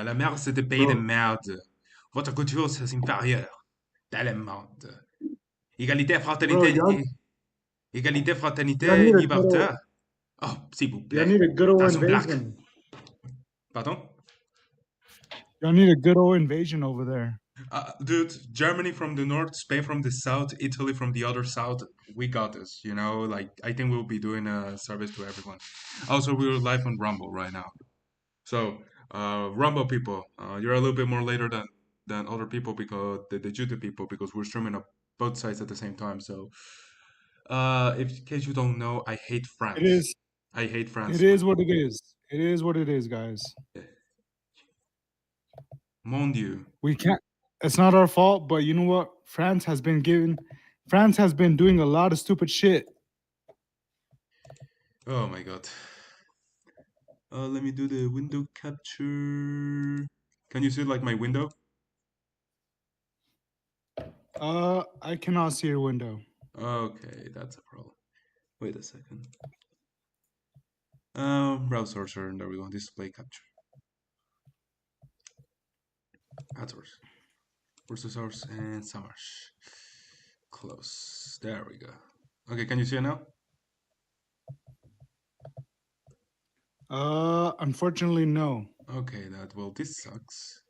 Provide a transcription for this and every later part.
La merde, c'est des pays de Bro, merde. Votre culture, c'est inférieur. Tellement. Égalité, bro, fraternité, égalité, y'all fraternité, need a good liberté. old, Oh, s'il vous y'all plaît. need a good old Nation black. invasion. Pardon? Y'all need a good old invasion over there. Dude, Germany from the north, Spain from the south, Italy from the other south. We got this, you know. Like I think we'll be doing a service to everyone. Also, we're live on Rumble right now. So, Rumble people, you're a little bit more later than other people because the YouTube people because we're streaming up both sides at the same time. So, if in case you don't know, I hate It France. is. I hate It France with is what it is. It is what it is, guys. mon Dieu. We can't. It's not our fault, but you know what? France has been doing a lot of stupid shit. Oh my god. Let me do the window capture. Can you see like my window? I cannot see your window. Okay, that's a problem. Wait a second. Browse source, there we go. Display capture. Add source. Where's the source and Samash? Close. There we go. Okay, can you see it now? Unfortunately, no. Okay, that well, this sucks.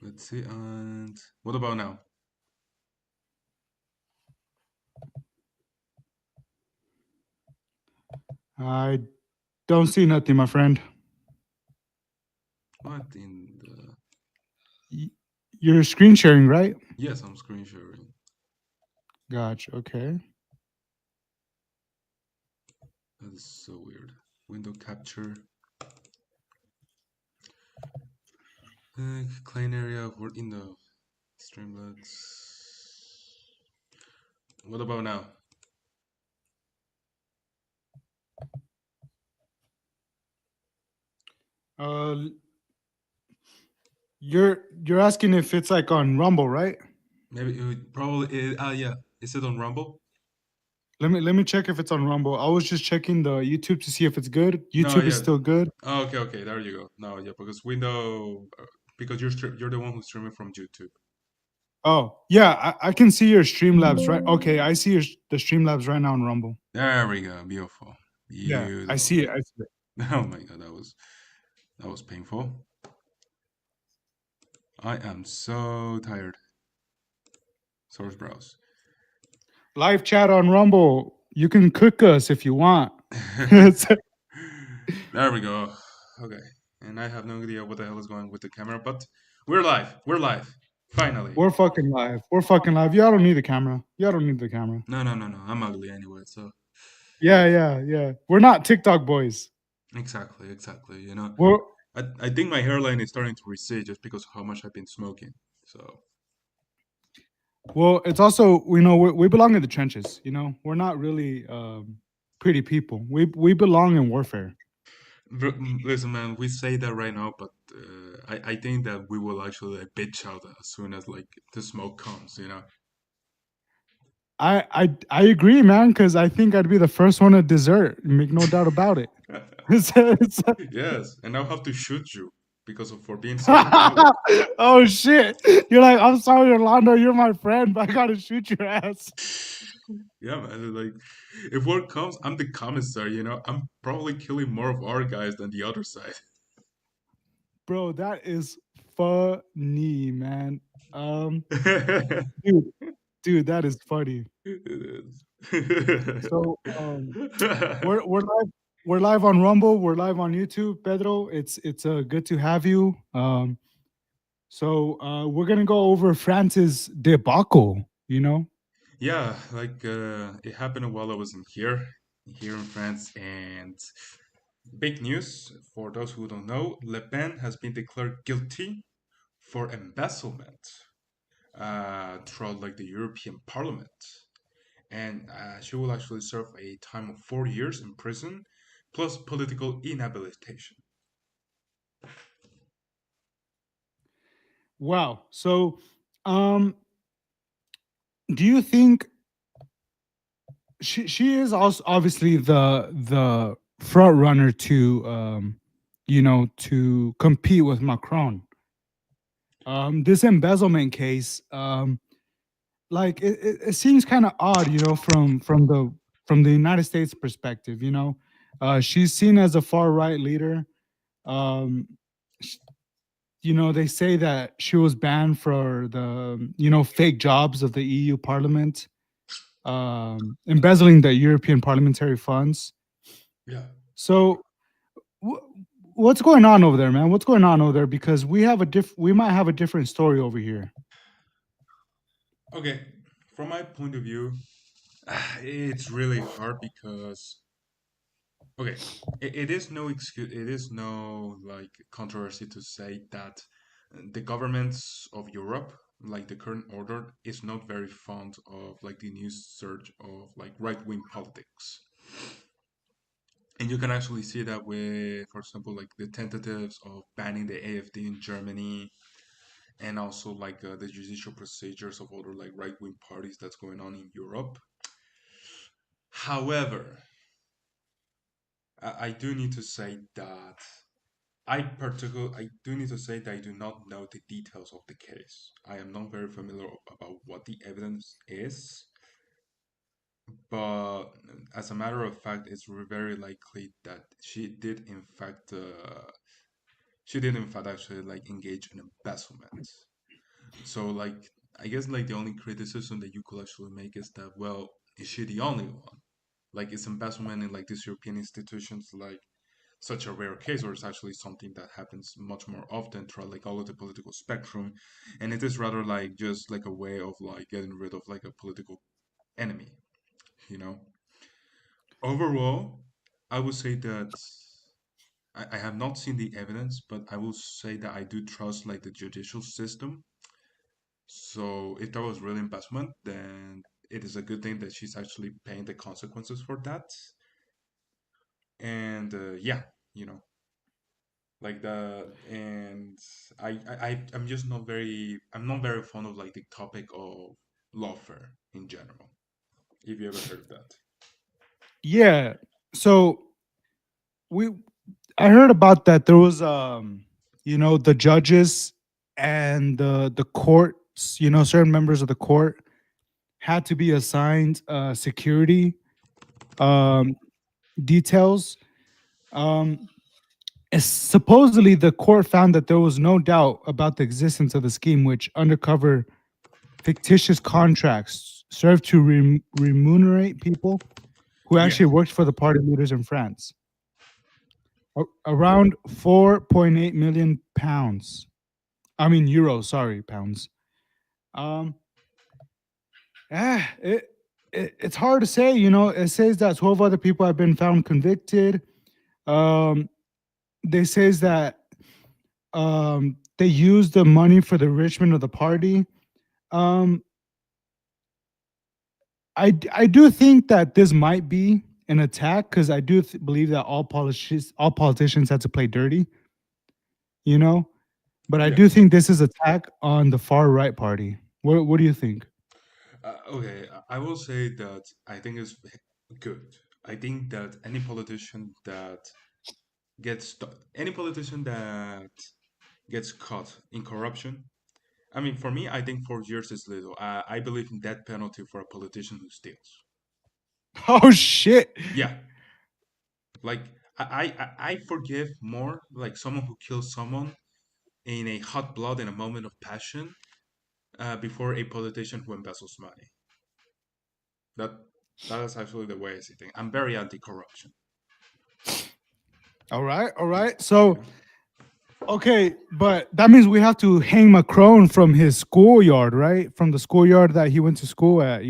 Let's see, and what about now? I don't see nothing, my friend. What in the? Y- You're screen sharing, right? Yes, I'm screen sharing. Gotcha. Okay. That is so weird. Window capture. Clean area. We're in the Streamlabs. What about now? Uh, you're asking if it's like on Rumble, right? Maybe it would probably. Yeah. Is it on Rumble? Let me check if it's on Rumble. I was just checking the YouTube to see if it's good. No, YouTube is yeah. still good. Oh, okay, okay. There you go. No, yeah, because window, because you're the one who's streaming from YouTube. Oh yeah, I can see your Streamlabs right. Okay, I see the Streamlabs right now on Rumble. There we go. Beautiful, Yeah, I beautiful. see it. I see it. Oh my god, that was painful. I am so tired. Source browse. Live chat on Rumble. You can cook us if you want. It's- There we go. Okay, and I have no idea what the hell is going with the camera, but we're live. We're live. Finally. We're fucking live. We're fucking live. Y'all don't need the camera. Y'all don't need the camera. No, no, no, no. I'm ugly anyway, so Yeah, yeah, yeah. We're not TikTok boys. exactly, exactly. You know, We're I think my hairline is starting to recede just because of how much I've been smoking. So well. It's also we belong in the trenches. You know, we're not really pretty people. We belong in warfare. listen, man, we say that right now, but I think that we will actually like, bitch out as soon as like the smoke comes. You know. I agree, man. Because I think I'd be the first one to desert. Make no doubt about it. Yes, and I'll have to shoot you because of for being such a coward. Oh shit! You're like, I'm sorry, Orlando. You're my friend, but I gotta shoot your ass. Yeah, man. Like, if war comes, I'm the commissar. You know, I'm probably killing more of our guys than the other side. Bro, that is funny, man. Um, It dude, dude, that is funny. is. So, we're live. We're live on Rumble. We're live on YouTube, Pedro. It's good to have you. So we're gonna go over France's debacle. You know, Yeah, like it happened while I was in here in France, and big news for those who don't know: Le Pen has been declared guilty for embezzlement throughout like the European Parliament, and she will actually serve a time of 4 years in prison, plus political inhabilitation. wow. So, um, do you think she is also obviously the front runner to to compete with Macron. This embezzlement case, like it seems kind of odd, from the United States perspective. She's seen as a far right leader. Um, sh- they say that she was banned for the fake jobs of the EU Parliament, embezzling the European parliamentary funds. Yeah. So wh- what's going on over there, man? What's going on over there? Because we might have a different story over here. Okay. From my point of view, it's really hard because okay, it is no excuse. It is no like controversy to say that the governments of Europe, like the current order, is not very fond of like the new surge of like right wing politics. And you can actually see that with, for example, like the tentatives of banning the AFD in Germany, and also like the judicial procedures of other like right wing parties that's going on in Europe. However, I do need to say that I do need to say that I do not know the details of the case. I am not very familiar about what the evidence is, but as a matter of fact, it's very likely that she did in fact actually like engage in embezzlement. So like I guess like the only criticism that you could actually make is that, well, is she the only one? Like is embezzlement in like these European institutions like such a rare case, or it's actually something that happens much more often throughout like all of the political spectrum, and it is rather like just like a way of like getting rid of like a political enemy, you know? Overall, I would say that I have not seen the evidence, but I will say that I do trust like the judicial system. So if that was real investment, then it is a good thing that she's actually paying the consequences for that. And yeah, you know, like the and I'm just not very I'm not very fond of like the topic of lawfare in general. If you ever heard of that. Yeah. So we I heard about that. There was the judges and the courts, certain members of the court had to be assigned security um details. Um Supposedly the court found that there was no doubt about the existence of the scheme, which undercover fictitious contracts served to remunerate people who Yeah, actually worked for the party leaders in France. Around 4.8 million pounds. I mean euros, sorry, pounds. Um, it's hard to say. It says that 12 other people have been found convicted. Um, they says that they used the money for the enrichment of the party. Um, I do think that this might be an attack because I do believe that all politicians had to play dirty, you know. But I yeah. do think this is attack on the far right party. What do you think? Okay, I will say that I think it's good. I think that any politician that gets caught in corruption. I mean, for me, I think 4 years is little. I believe in death penalty for a politician who steals. Oh shit! Yeah, like I forgive more like someone who kills someone in a hot blood in a moment of passion before a politician who embezzles money. That that is actually the way I see things. I'm very anti-corruption. All right, all right. You So know, okay, but that means we have to hang Macron from his schoolyard, right? From the schoolyard that he went to school at.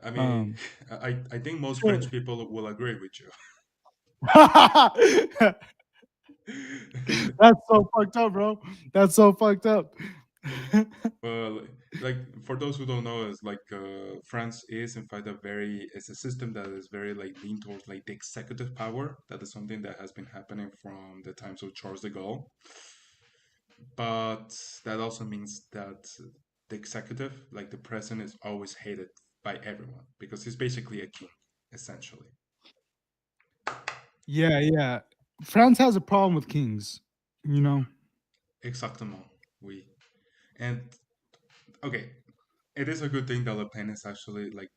I mean, Um, I think most so- French people will agree with you. That's so fucked up, bro. That's so fucked up. Well, like for those who don't know, it's like France is in fact it's a system that is very like lean towards like the executive power. That is something that has been happening from the times of Charles de Gaulle. But that also means that the executive, like the president, is always hated by everyone because he's basically a king, essentially. Yeah, yeah. France has a problem with kings. You know. Exactement. We and okay, it is a good thing that Le Pen is actually like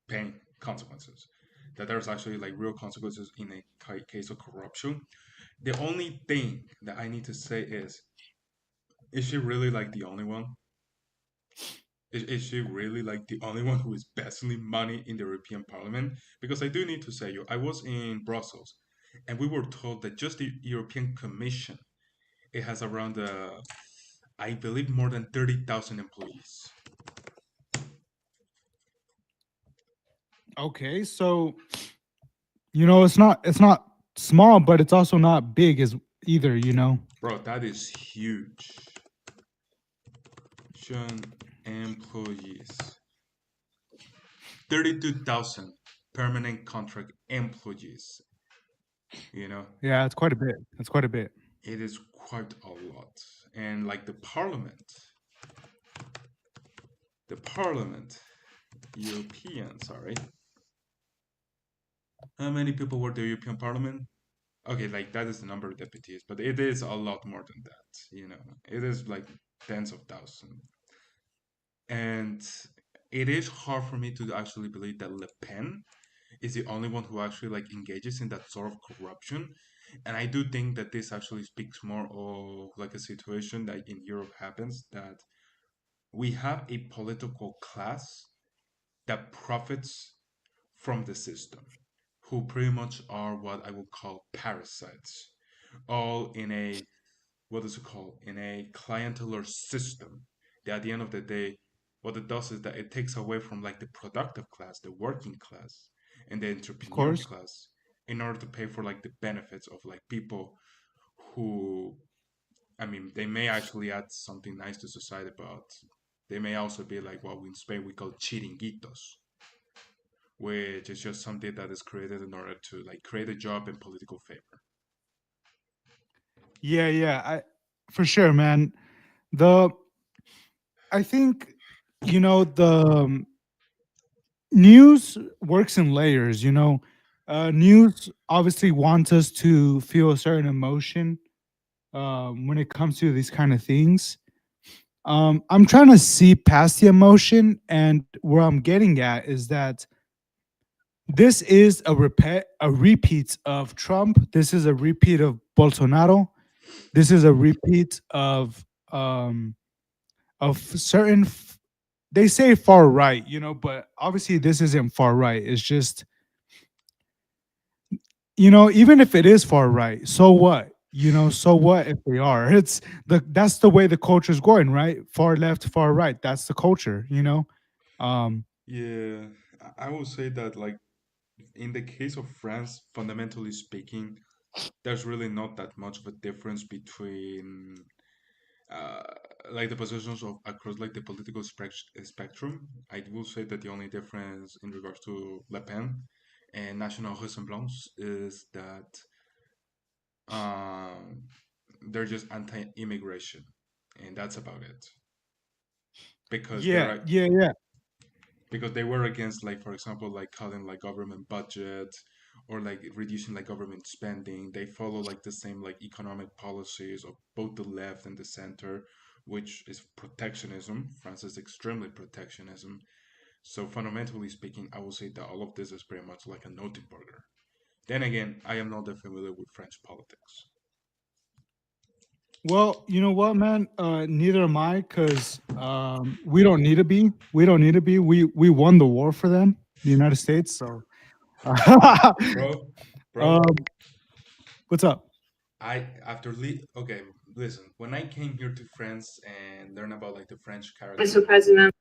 paying consequences. That there's actually like real consequences in a case of corruption. The only thing that I need to say is she really like the only one? Is she really like the only one who is embezzling money in the European Parliament? Because I do need to say you, I was in Brussels, and we were told that just the European Commission it has around I believe more than 30,000 employees. Okay, so it's not small, but it's also not big as either. Bro, that is huge. Employees. 32,000 permanent contract employees. You know, Yeah, it's quite a bit. It's quite a bit. it is quite a lot. And like the parliament, European, sorry. How many people were the European Parliament? Okay, like that is the number of deputies, but it is a lot more than that. It is like tens of thousands. And it is hard for me to actually believe that Le Pen is the only one who actually like engages in that sort of corruption. And I do think that this actually speaks more of like a situation that in Europe happens that we have a political class that profits from the system, who pretty much are what I would call parasites, all in a what is it called? In a clientelar system. That at the end of the day, what it does is that it takes away from like the productive class, the working class, and the Of entrepreneur course. class in order to pay for like the benefits of like people who I mean they may actually add something nice to society, but they may also be like what in Spain we call chiringuitos, which is just something that is created in order to like create a job in political favor. Yeah, yeah. For sure, man. The I think the news works in layers. News obviously wants us to feel a certain emotion when it comes to these kind of things. I'm trying to see past the emotion, and where I'm getting at is that this is a repeat of Trump. This is a repeat of Bolsonaro. This is a repeat of certain. They say far right, but obviously this isn't far right. It's just even if it is far right, so what? So what if they are? That's the way the culture's going, right? Far left, far right. That's the culture. Um, Yeah, I will say that like in the case of France, fundamentally speaking, there's really not that much of a difference between uh, like the positions of across like the political spectrum. I will say that the only difference in regards to Le Pen and National Ressemblance is that um, they're just anti-immigration, and that's about it. Because yeah, they're yeah, yeah. because they were against like for example like cutting like government budget or like reducing like government spending. They follow like the same like economic policies of both the left and the center, which is protectionism. France is extremely protectionism. So fundamentally speaking, I would say that all of this is pretty much like a noted burger. Then again, I am not that familiar with French politics. Well, you know what, man? Neither am I, because we don't need to be. We don't need to be. We won the war for them, the United States. So, bro um, bro what's up? okay, listen, when I came here to France and learn about like the French character. Mr. President.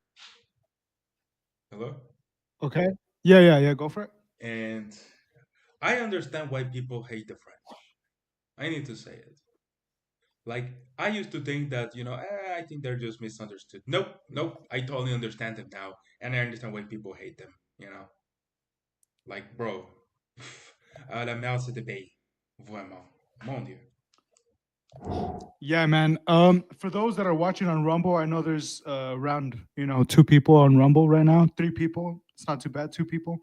Hello. Okay. Yeah, yeah, yeah. Go for it. And I understand why people hate the French. I need to say it. Like, I used to think that, I think they're just misunderstood. Nope, nope. I totally understand them now. And I understand why people hate them. Like, bro, la merde, c'est de pays. Vraiment. Mon Dieu. Yeah, man. For those that are watching on Rumble, I know there's around 2 people on Rumble right now, 3 people. It's not too bad, 2 people.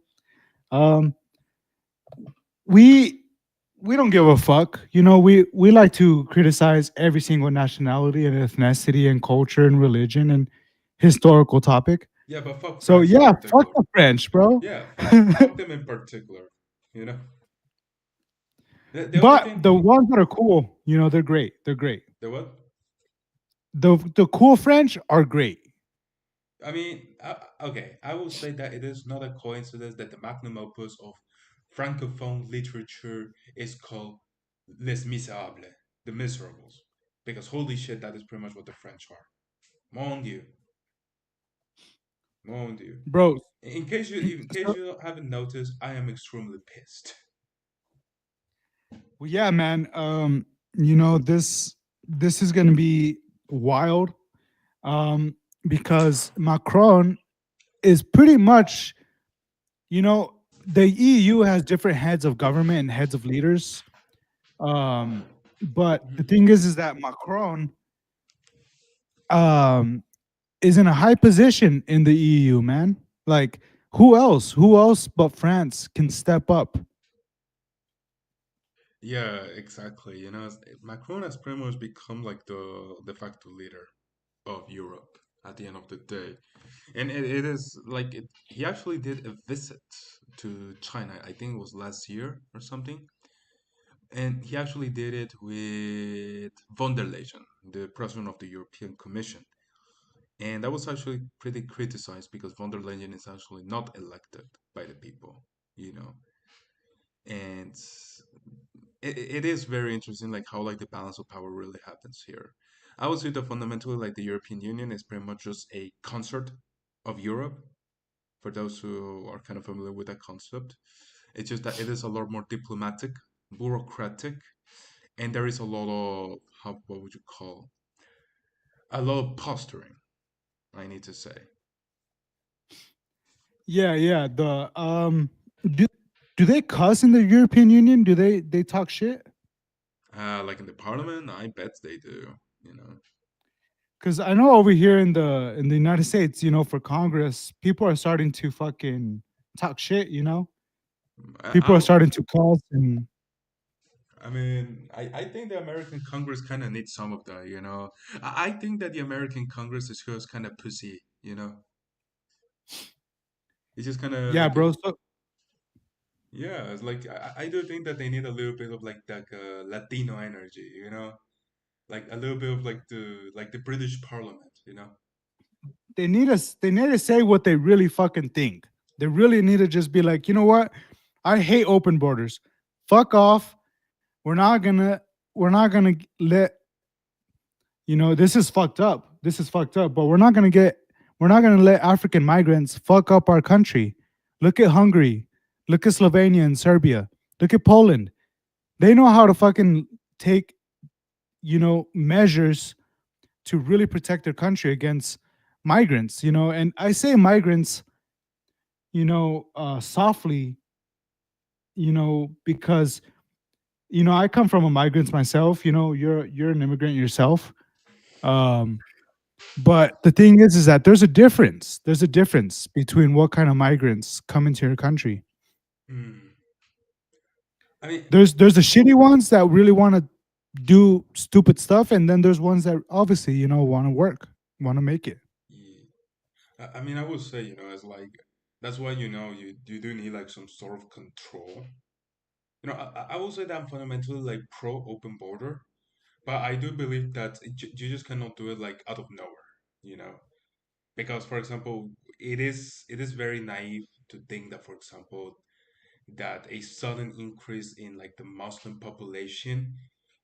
Um, we we don't give a fuck. You know, we like to criticize every single nationality and ethnicity and culture and religion and historical topic. Yeah, but fuck So France in yeah, fuck particular. the French, bro. Yeah, fuck them in particular. You know, the only But thing, the ones that are cool, you know, they're great. They're great. the what? The cool French are great. I mean, okay, I will say that it is not a coincidence that the magnum opus of francophone literature is called Les Miserables, the Miserables, because holy shit, that is pretty much what the French are. Mon Dieu, mon Dieu. Bro. In case So, you haven't noticed, I am extremely pissed. well, yeah, man. You know, this is gonna be wild. Um, because Macron is pretty much, you know, the EU has different heads of government and heads of leaders. But the Mhm. thing is that Macron um is in a high position in the EU, man. Like who else? Who else but France can step up? Yeah, exactly. You know, Macron has pretty much become like the de facto leader of Europe at the end of the day. And it is like he actually did a visit to China. I think it was last year or something. And he actually did it with von der Leyen, the president of the European Commission. And that was actually pretty criticized because von der Leyen is actually not elected by the people, you know. And it is very interesting, like how like the balance of power really happens here. I would say that fundamentally, like the European Union is pretty much just a concert of Europe. For those who are kind of familiar with that concept, it's just that it is a lot more diplomatic, bureaucratic, and there is a lot of how what would you call a lot of posturing. I need to say, Yeah, yeah. Do do they cuss in the European Union? Do they talk shit? like in the parliament, I bet they do. You know, Because I know over here in the United States, you know, for Congress, people are starting to fucking talk shit. You know, people are I starting to cuss and I mean, I think the American Congress kind of needs some of that, you know. I think that the American Congress is just kind of pussy, you know. It's just kind of yeah, like, bro. So yeah, it's like I do think that they need a little bit of like Latino energy, you know, like a little bit of like the British Parliament, you know. they need to say what they really fucking think. They really need to just be like, you know what? I hate open borders. Fuck off. We're not gonna we're not gonna let you know this is fucked up. This is fucked up. But we're not gonna let African migrants fuck up our country. Look at Hungary. Look at Slovenia and Serbia. Look at Poland. They know how to fucking take, you know, measures to really protect their country against migrants, you know. And I say migrants, you know, softly, you know, because you know I come from a migrants myself. You know, you're an immigrant yourself. Um, but the thing is that there's a difference. There's a difference between what kind of migrants come into your country. Hmm. I mean, There's the shitty ones that really want to do stupid stuff, and then there's ones that obviously you know want to work, want to make it. yeah. I mean, I would say, you know, it's like that's why you know you do need like some sort of control. You know, I will say that I'm fundamentally like pro open border, but I do believe that you just cannot do it like out of nowhere, you know, because for example, it is very naive to think that, for example, that a sudden increase in like the Muslim population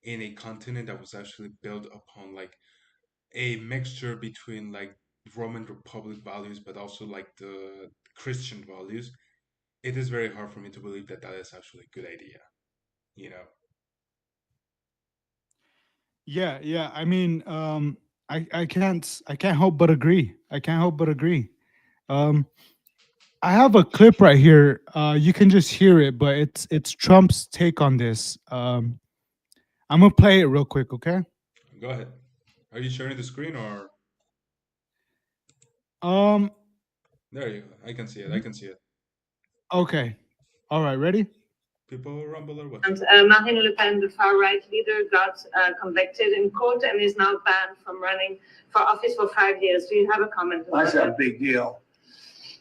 in a continent that was actually built upon like a mixture between like Roman Republic values, but also like the Christian values. It is very hard for me to believe that that is actually a good idea, you know. Yeah, yeah. I mean, I can't help but agree. I can't help but agree. Um, I have a clip right here. You can just hear it, but it's Trump's take on this. I'm gonna play it real quick, okay? Go ahead. Are you sharing the screen or Um, there you go? I can see it. I can see it. okay. All right, ready? People rumble or what? And Marine Le Pen, the far right leader, got convicted in court and is now banned from running for office for 5 years. Do you have a comment on That's that? a big deal.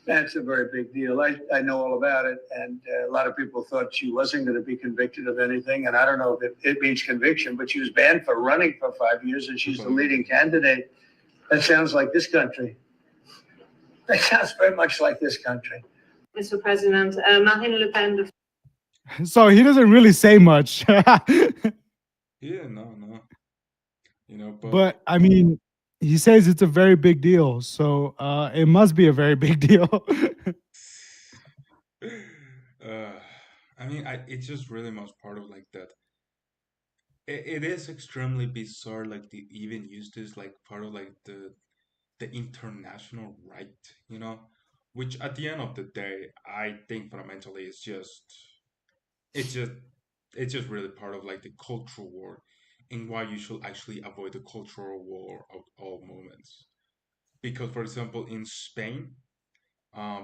That's a very big deal. I know all about it, and a lot of people thought she wasn't going to be convicted of anything. And I don't know if it means conviction, but she was banned for running for 5 years, and she's the leading candidate. That sounds like this country. That sounds very much like this country. Mr. President, Marine Le Pen, the So he doesn't really say much. Yeah, no. But But I mean, he says it's a very big deal. So it must be a very big deal. uh, I mean, it's just really much part of like that. It is extremely bizarre, like they even use this like part of like the international right, which at the end of the day, I think fundamentally it's just it's just really part of like the cultural war, and why you should actually avoid the cultural war at all moments. Because, for example, in Spain,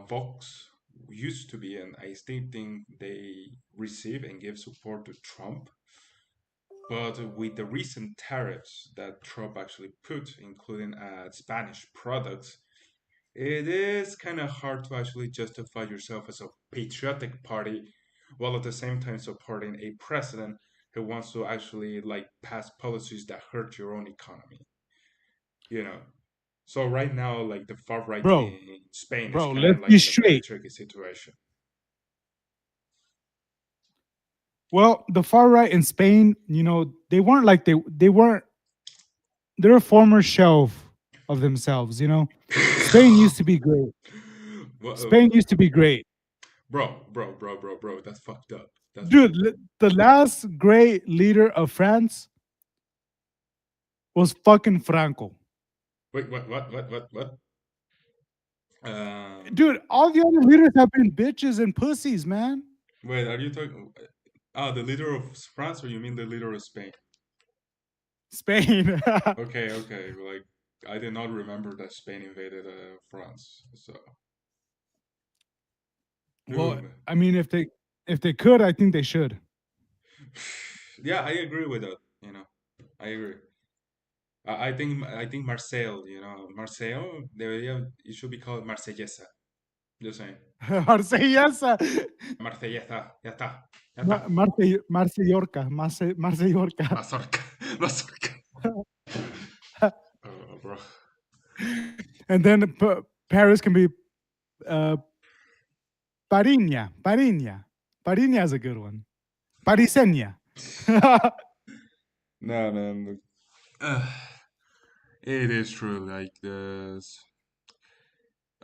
Vox used to be, and I still think they receive and give support to Trump. But with the recent tariffs that Trump actually put, including Spanish products, it is kind of hard to actually justify yourself as a patriotic party while at the same time supporting a president who wants to actually like pass policies that hurt your own economy. You know. So right now, like the far right bro, in Spain is bro, kind let's of be like in a very straight. tricky situation. Well, the far right in Spain, they weren't like they weren't they're a former shelf of themselves, Spain used to be great. Well, Spain used to be great. bro, that's fucked up. That's Dude, fucked up. the last great leader of France was fucking Franco. Wait, what? Um, Dude, all the other leaders have been bitches and pussies, man. wait, are you talking? The leader of France, or you mean the leader of Spain? Spain. Okay. Like, I did not remember that Spain invaded France. So, Well, ooh, I mean, if they could, I think they should. yeah, I agree with that. I agree. I think Marseille. Marseille. It should be called Marsellesa. Just saying. Marsellesa. Marsellesa. Ya está. Ya está. Marsellorca. Marsellorca. Mazorca. Mazorca. Oh, bro. And then Paris can be uh, Pariña. Pariña. Pariña is a good one. Pariseña. No, man. It is true. Like this.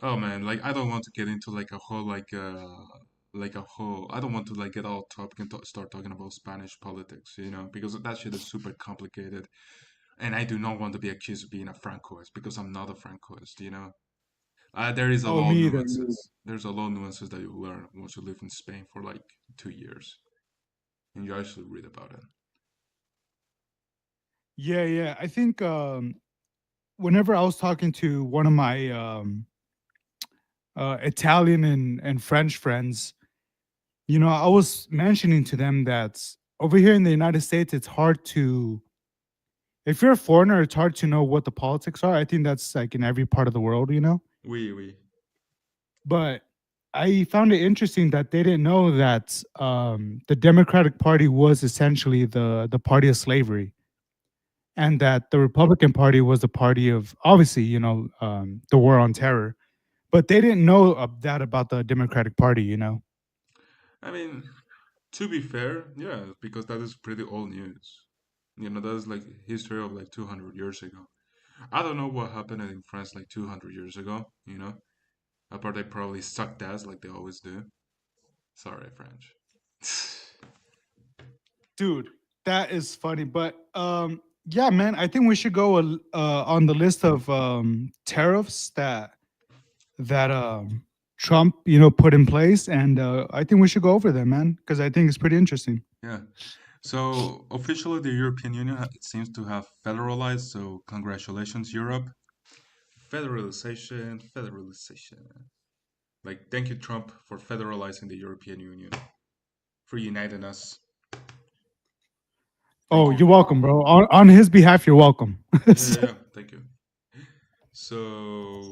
Oh man, like I don't want to get into like a whole like a whole. I don't want to like get all topic and start talking about Spanish politics, because that shit is super complicated, and I do not want to be accused of being a Francoist because I'm not a Francoist. There is a Oh, lot of me either. Me either. nuances. There's a lot of nuances that you learn once you live in Spain for like 2 years, and you actually read about it. Yeah. I think whenever I was talking to one of my Italian and French friends, I was mentioning to them that over here in the United States, it's hard to, if you're a foreigner, it's hard to know what the politics are. I think that's like in every part of the world. Oui. But I found it interesting that they didn't know that the Democratic Party was essentially the party of slavery, and that the Republican Party was the party of obviously, the war on terror. But they didn't know that about the Democratic Party. I mean, to be fair, yeah, because that is pretty old news. That is like history of like 200 years ago. I don't know what happened in France like 200 years ago. Apart they probably sucked ass like they always do. Sorry, French. Dude, that is funny. But yeah, man, I think we should go on the list of tariffs that Trump, put in place, and I think we should go over them, man, because I think it's pretty interesting. Yeah. So officially, the European Union it seems to have federalized. So congratulations, Europe. Federalization. Like, thank you, Trump, for federalizing the European Union. for uniting us. Oh, Thank you're you. welcome, bro. On his behalf, you're welcome. Yeah. Thank you. So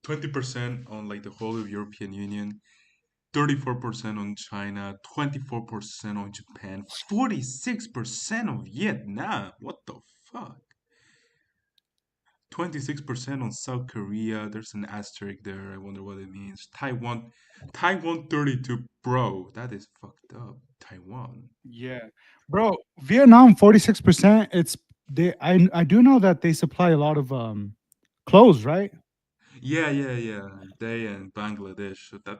20% on like the whole of European Union, 34% on China, 24% on Japan, 46% on Vietnam. What the fuck? 26% on South Korea. There's an asterisk there. I wonder what it means. Taiwan 32. Bro, that is fucked up. Taiwan. Yeah, bro. Vietnam 46%. It's they. I do know that they supply a lot of clothes, right? Yeah. They and Bangladesh. So that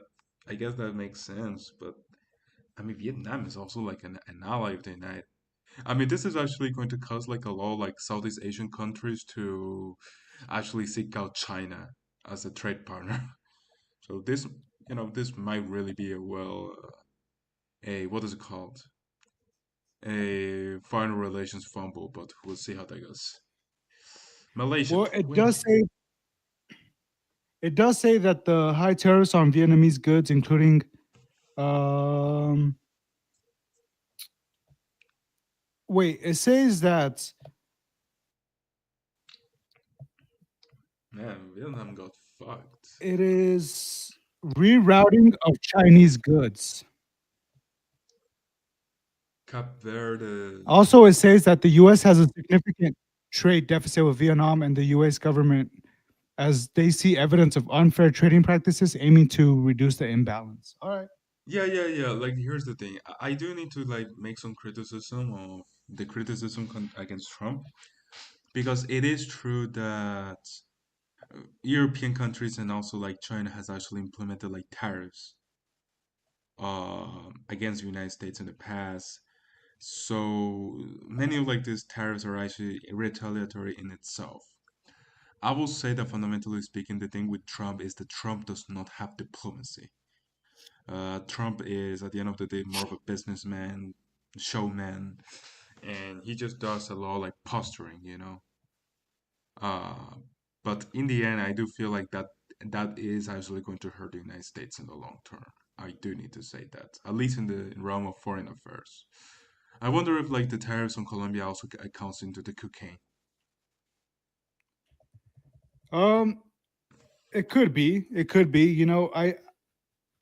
I guess that makes sense. But I mean, Vietnam is also like an ally of the United. I mean, this is actually going to cause like a lot of like Southeast Asian countries to actually seek out China as a trade partner. So this, this might really be a what is it called? A foreign relations fumble, but we'll see how that goes. Malaysia Well, 20. it does say that the high tariffs on Vietnamese goods, including um, wait, it says that Man, Vietnam got fucked. it is rerouting of Chinese goods. Cap Verde. Also, it says that the U.S. has a significant trade deficit with Vietnam, and the U.S. government, as they see evidence of unfair trading practices, aiming to reduce the imbalance. All right. Yeah. Like, here's the thing. I do need to like make some criticism of the criticism against Trump because it is true that European countries and also like China has actually implemented like tariffs against the United States in the past. So many of like these tariffs are actually retaliatory in itself. I will say that fundamentally speaking, the thing with Trump is that Trump does not have diplomacy. Trump is at the end of the day more of a businessman, showman, and he just does a lot like posturing. Uh, but in the end, I do feel like that is actually going to hurt the United States in the long term. I do need to say that, at least in the realm of foreign affairs. I wonder if like the tariffs on Colombia also accounts into the cocaine. Um, it could be. It could be.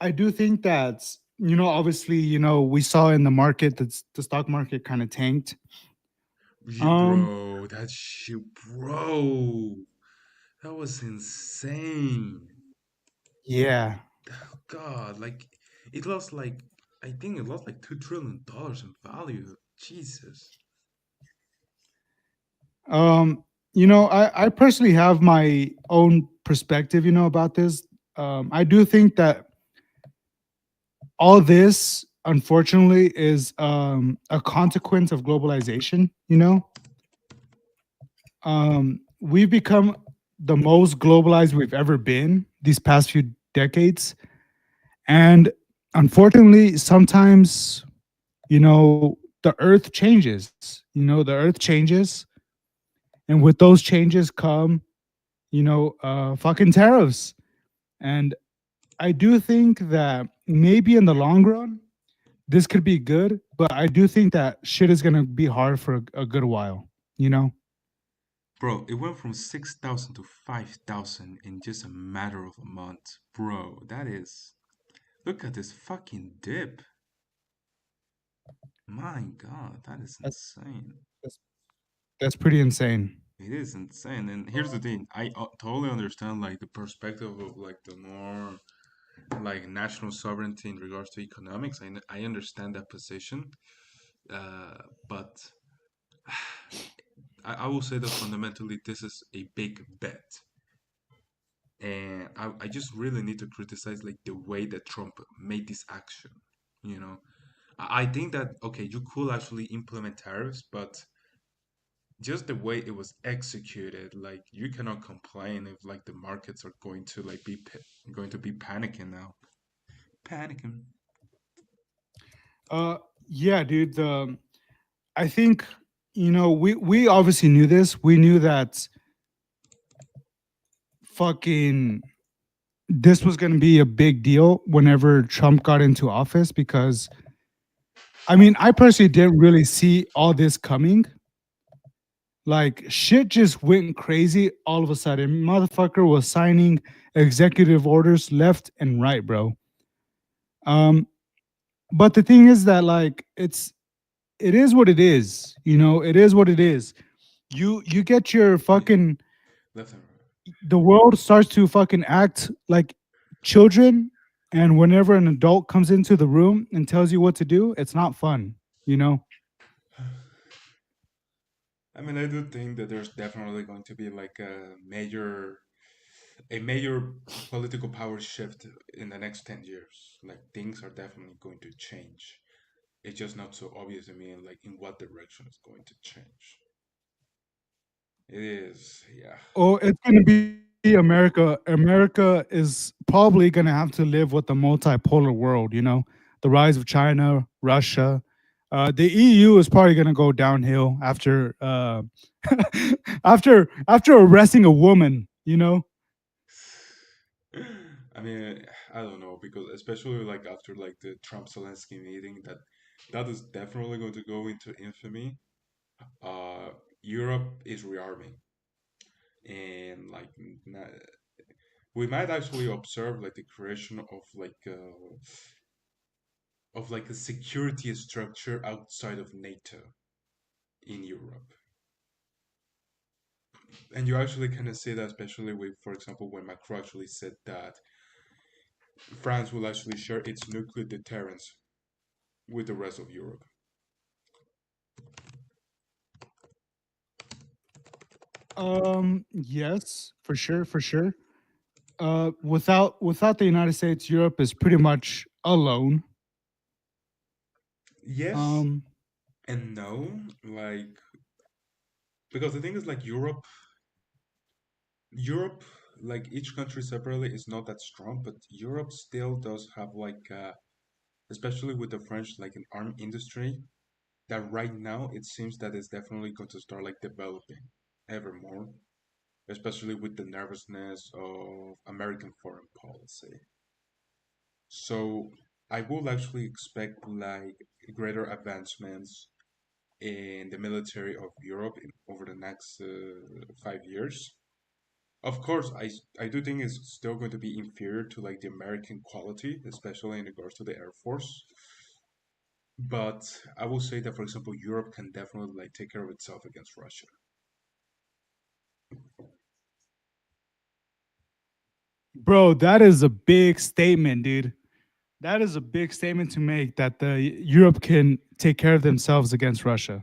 I do think that obviously, we saw in the market that the stock market kind of tanked. Um, Bro, that shit, bro, that was insane. yeah. God, like it lost like I think it lost like $2 trillion in value. Jesus. I personally have my own perspective, about this. I do think that all this, unfortunately, is a consequence of globalization. We've become the most globalized we've ever been these past few decades. And unfortunately, sometimes, the earth changes. The earth changes. And with those changes come, fucking tariffs. And I do think that maybe in the long run, this could be good, but I do think that shit is gonna be hard for a good while. You know? Bro, it went from 6,000 to 5,000 in just a matter of a month. Bro, that is. Look at this fucking dip. My God, that is That's insane. that's, that's pretty insane. It is insane. And here's the thing, I totally understand like the perspective of like the more like national sovereignty in regards to economics. I understand that position. But I will say that fundamentally this is a big bet. And I just really need to criticize like the way that Trump made this action. You know, I think that okay, you could actually implement tariffs, but just the way it was executed, like you cannot complain if like the markets are going to like going to be panicking now. Panicking. Uh, yeah, dude. I think we obviously knew this. We knew that fucking this was going to be a big deal whenever Trump got into office because I mean, I personally didn't really see all this coming. Like shit just went crazy all of a sudden. Motherfucker was signing executive orders left and right, bro. Um, but the thing is that like it is what it is. You know, it is what it is. You get your fucking Left and right. the world starts to fucking act like children, and whenever an adult comes into the room and tells you what to do, it's not fun, you know. I mean, I do think that there's definitely going to be like a major political power shift in the next 10 years. Like things are definitely going to change. It's just not so obvious to me, and like in what direction it's going to change. It is, yeah. Oh, it's gonna be America. America is probably gonna have to live with the multipolar world, you know, the rise of China, Russia. The EU is probably gonna go downhill after after arresting a woman, you know. I mean, I don't know because especially like after like the Trump Zelensky meeting, that is definitely going to go into infamy. Uh, Europe is rearming, and like we might actually observe like the creation of like a security structure outside of NATO in Europe. And you actually kind of see that, especially with, for example, when Macron actually said that France will actually share its nuclear deterrence with the rest of Europe. Yes, for sure, for sure. Without the United States, Europe is pretty much alone. Yes Um, and no, like because the thing is like Europe, like each country separately is not that strong, but Europe still does have like especially with the French, like an arm industry that right now it seems that it's definitely going to start like developing ever more, especially with the nervousness of American foreign policy. So I would actually expect like greater advancements in the military of Europe over the next 5 years. Of course, I do think it's still going to be inferior to like the American quality, especially in regards to the Air Force. But I will say that, for example, Europe can definitely like take care of itself against Russia. bro, that is a big statement, dude. That is a big statement to make that the Europe can take care of themselves against Russia.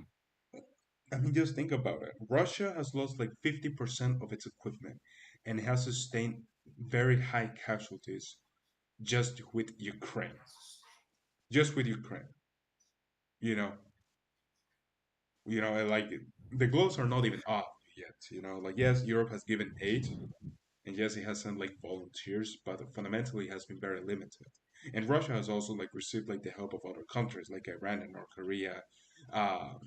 I mean, just think about it. Russia has lost like 50% of its equipment and has sustained very high casualties just with Ukraine. Just with Ukraine. You know, and, like the gloves are not even off yet. Like yes, Europe has given aid, and yes, it has sent like volunteers, but fundamentally it has been very limited. And Russia has also like received like the help of other countries like Iran and North Korea. Um,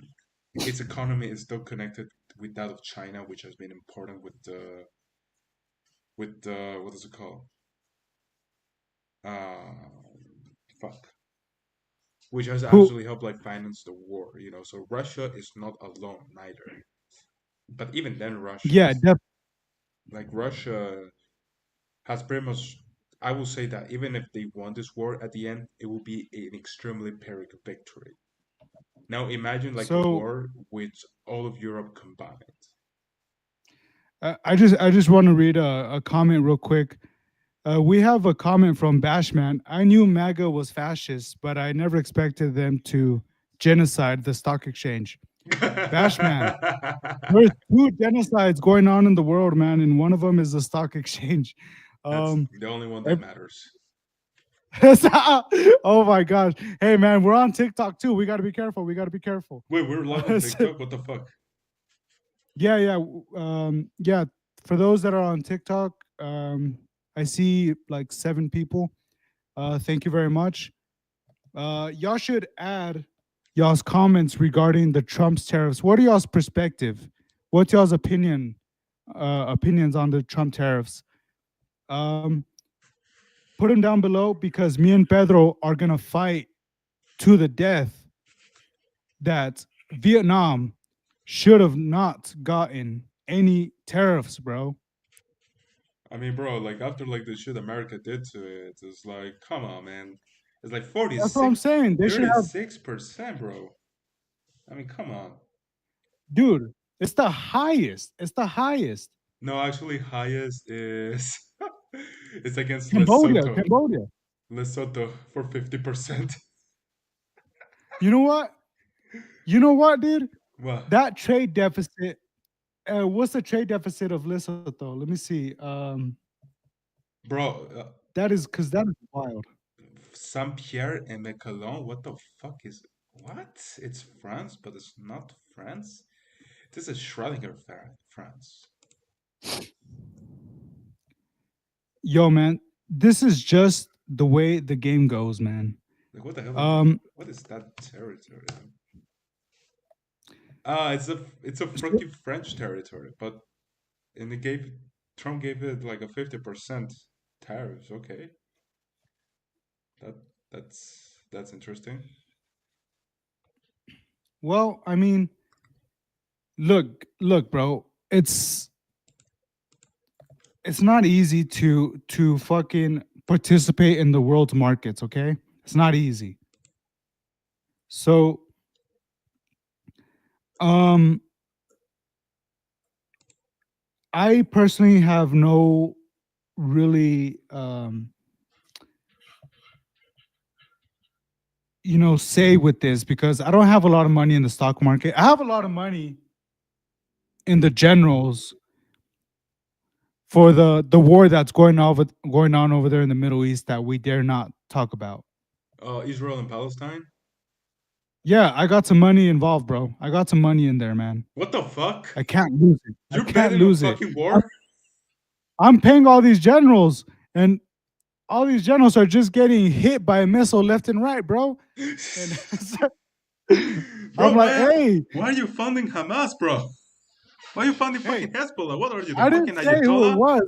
its economy is still connected with that of China, which has been important with what is it called? Fuck. Which has Who? actually helped like finance the war. So Russia is not alone neither. But even then, Russia Yeah, is like Russia has pretty much. I will say that even if they won this war at the end, it will be an extremely pyrrhic victory. Now imagine like a so war with all of Europe combined. I just want to read a comment real quick. We have a comment from Bashman. I knew MAGA was fascist, but I never expected them to genocide the stock exchange. Bashman, there's two genocides going on in the world, man, and one of them is the stock exchange. That's Um, the only one that ev- matters. oh my gosh! Hey, man, we're on TikTok too. We got to be careful. We got to be careful. Wait, we're live on TikTok? What the fuck? Yeah, yeah, yeah. For those that are on TikTok, I see like 7 people. Thank you very much. Y'all should add y'all's comments regarding the Trump's tariffs. What are y'all's perspective? What's y'all's opinions on the Trump tariffs? Um, put them down below because me and Pedro are gonna fight to the death that Vietnam should have not gotten any tariffs, bro. I mean, bro, like after like the shit America did to it, it's like, come on, man. It's like That's what I'm 46, saying. They should have, 36%, bro. I mean, come on. dude. It's the highest. It's the highest. No, actually, highest is it's against Cambodia, Lesotho. Cambodia. Lesotho for 50%. You know what? You know what, dude? What? That trade deficit. What's the trade deficit of Lesotho? Let me see. Bro, That is because that is wild. Saint Pierre and Miquelon, what the fuck is what? It's France, but it's not France. This is Schrödinger France. Yo, man, this is just the way the game goes, man. Like what the hell? What is that territory? It's a fucking French territory, but and it gave Trump gave it like a 50% tariffs. Okay, that that's interesting. Well, I mean, look, bro. It's not easy to fucking participate in the world's markets, okay? It's not easy. So, um I personally have no really say with this because I don't have a lot of money in the stock market. I have a lot of money in the generals for the war that's going on over there in the Middle East that we dare not talk about. Israel and Palestine. Yeah, I got some money involved, bro. I got some money in there, man. What the fuck? I can't lose it. You're I can't betting on lose it. fucking war? I'm paying all these generals, and all these generals are just getting hit by a missile left and right, bro. And Bro, I'm like, man, hey, why are you funding Hamas, bro? Why are you funding hey, fucking Hezbollah? What are you, the I fucking didn't say who it Ayatollah? was.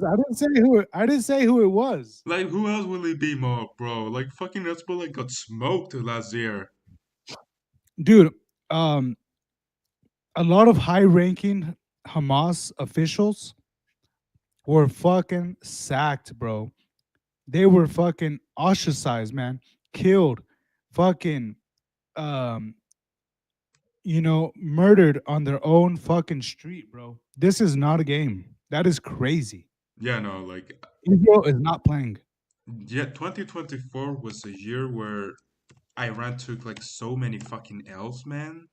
I didn't say who it was. Like, who else will it be, more, bro? Like, fucking Hezbollah got smoked last year. Dude, a lot of high-ranking Hamas officials were fucking sacked, bro. They were fucking ostracized, man. Killed, fucking, um, murdered on their own fucking street, bro. This is not a game. That is crazy. Yeah, no, like, Israel is not playing. yeah, 2024 was a year where Iran took like so many fucking L's, man,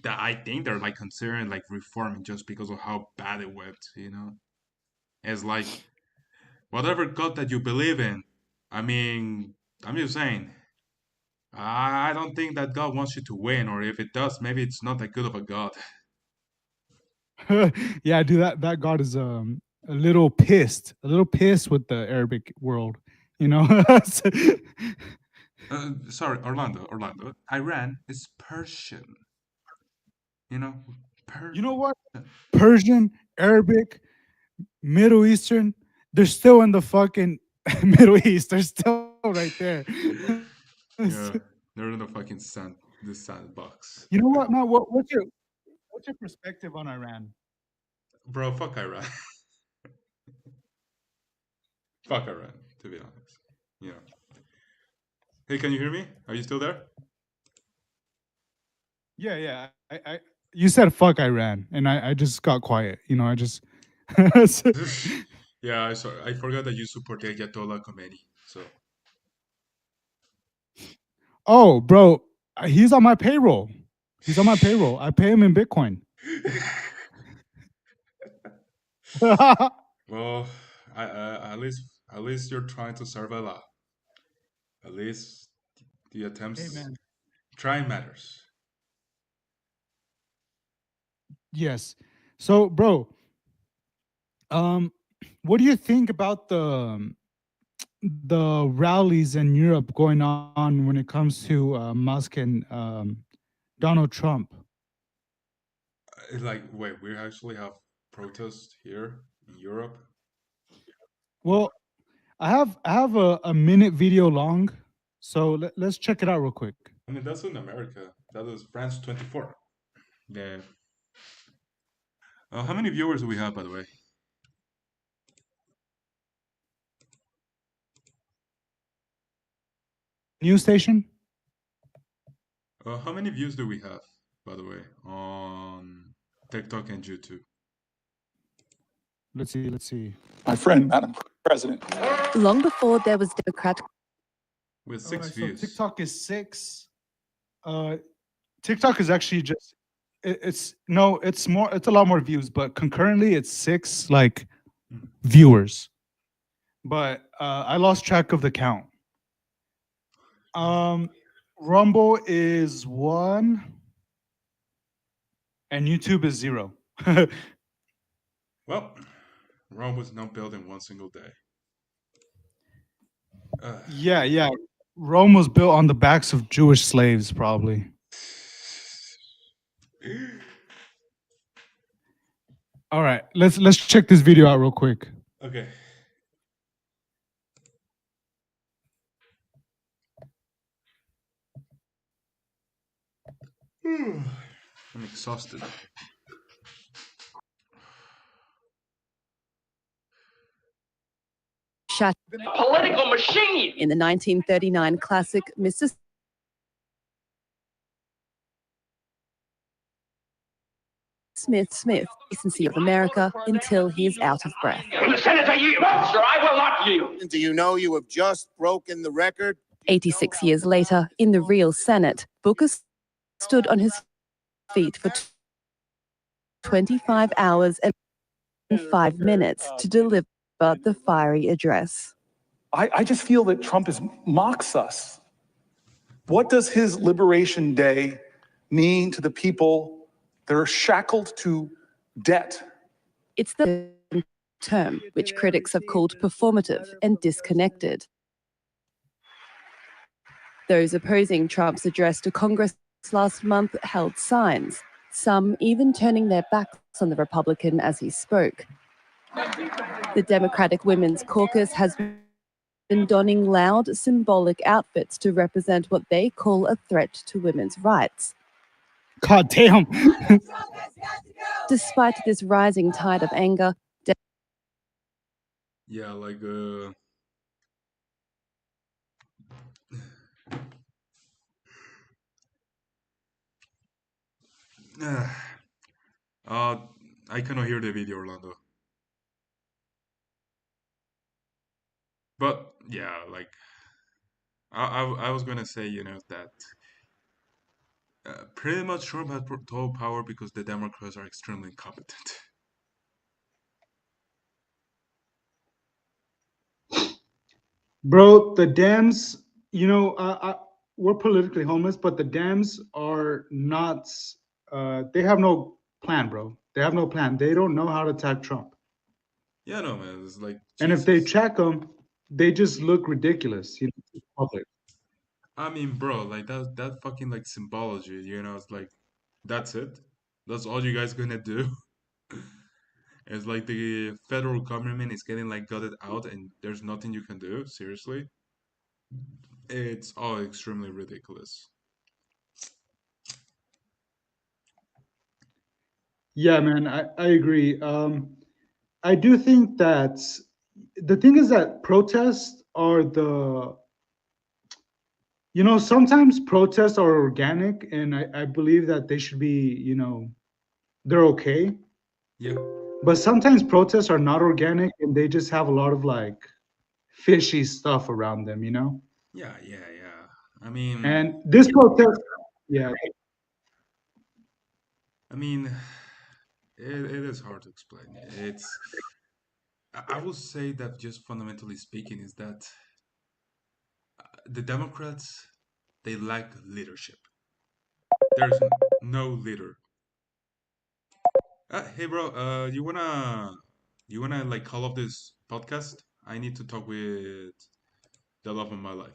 that I think they're like considering like reforming just because of how bad it went, you know? It's like whatever God that you believe in. I mean, I'm just saying, I don't think that God wants you to win, or if it does, maybe it's not that good of a God. Yeah, dude, that god is a little pissed, with the Arabic world, you know. Sorry, Orlando. Iran is Persian, you know? You know what? Persian, Arabic, Middle Eastern, they're still in the fucking Middle East. They're still right there. Yeah, they're in the sandbox. You know what, man? What's your perspective on Iran? Bro, fuck Iran. Fuck Iran, to be honest. You know. Hey, can you hear me? Are you still there? Yeah. You said fuck Iran, and I just got quiet. I just. Yeah, I forgot that you support the Ayatollah Khomeini. So Oh, bro, he's on my payroll. He's on my payroll. I pay him in Bitcoin. well, at least you're trying to serve Allah. At least the Hey, attempts man. trying matters. Yes. So, bro, what do you think about the rallies in Europe going on when it comes to Musk and Donald Trump? Like, wait, we actually have protests here in Europe. Well, I have a minute video long, so let's check it out real quick. I mean, that's in America. That was France 24. The how many viewers do we have, by the way? News station. How many views do we have, by the way, on TikTok and YouTube? Let's see. Let's see. My friend, Madam President. Long before there was Democrat. With All six right, so views. TikTok is 6. TikTok is actually just it's no, it's more. It's a lot more views, but concurrently it's 6 like viewers. But I lost track of the count. Rumble is 1, and YouTube is 0. Well, Rome was not built in one single day. Yeah. Rome was built on the backs of Jewish slaves, probably. All right, let's check this video out real quick. Okay. I'm exhausted. Shut Political machine. in the 1939 classic Mr. Smith, decency of America until he is out of breath. The Senator yield. No, sir, I will not yield. Do you know you have just broken the record? 86 years later, in the real Senate, Booker stood on his feet for 25 hours and 5 minutes to deliver the fiery address. I just feel that Trump mocks us. What does his Liberation Day mean to the people that are shackled to debt? It's the term which critics have called performative and disconnected. Those opposing Trump's address to Congress last month held signs, some even turning their backs on the Republican as he spoke. The Democratic Women's Caucus has been donning loud, symbolic outfits to represent what they call a threat to women's rights. God damn. Despite this rising tide of anger, Yeah, like I cannot hear the video, Orlando. But yeah, like I was gonna say, that pretty much Trump has total power because the Democrats are extremely incompetent. Bro, the Dems, we're politically homeless, but the Dems are not, they have no plan, bro. They have no plan. They don't know how to attack Trump. Yeah, no, man, it's like And if they Jesus. check them, they just look ridiculous, to the public. I mean, bro, like that fucking like symbology, it's like that's it. That's all you guys gonna do. It's like the federal government is getting like gutted out and there's nothing you can do, seriously. It's all extremely ridiculous. Yeah, man, I agree. I do think that the thing is that protests are sometimes protests are organic, and I believe that they should be, they're okay. Yeah. But sometimes protests are not organic and they just have a lot of like fishy stuff around them, Yeah. I mean, And this protest, yeah, I mean, it is hard to explain. I will say that just fundamentally speaking is that the Democrats, they lack leadership. There's no leader. Hey bro, you wanna like call off this podcast? I need to talk with the love of my life.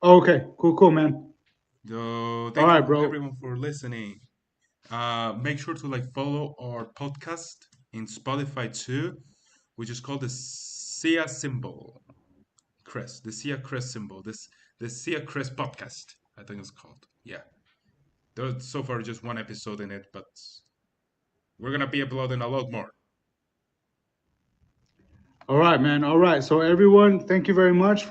okay, cool, man. So All thank right, you bro. everyone for listening. Make sure to like follow our podcast in Spotify too, which is called the Sia symbol crest, the Sia crest symbol. The Sia crest podcast, I think it's called. yeah, there's so far just one episode in it, but we're gonna be uploading a lot more. All right, man. All right. So everyone, thank you very much for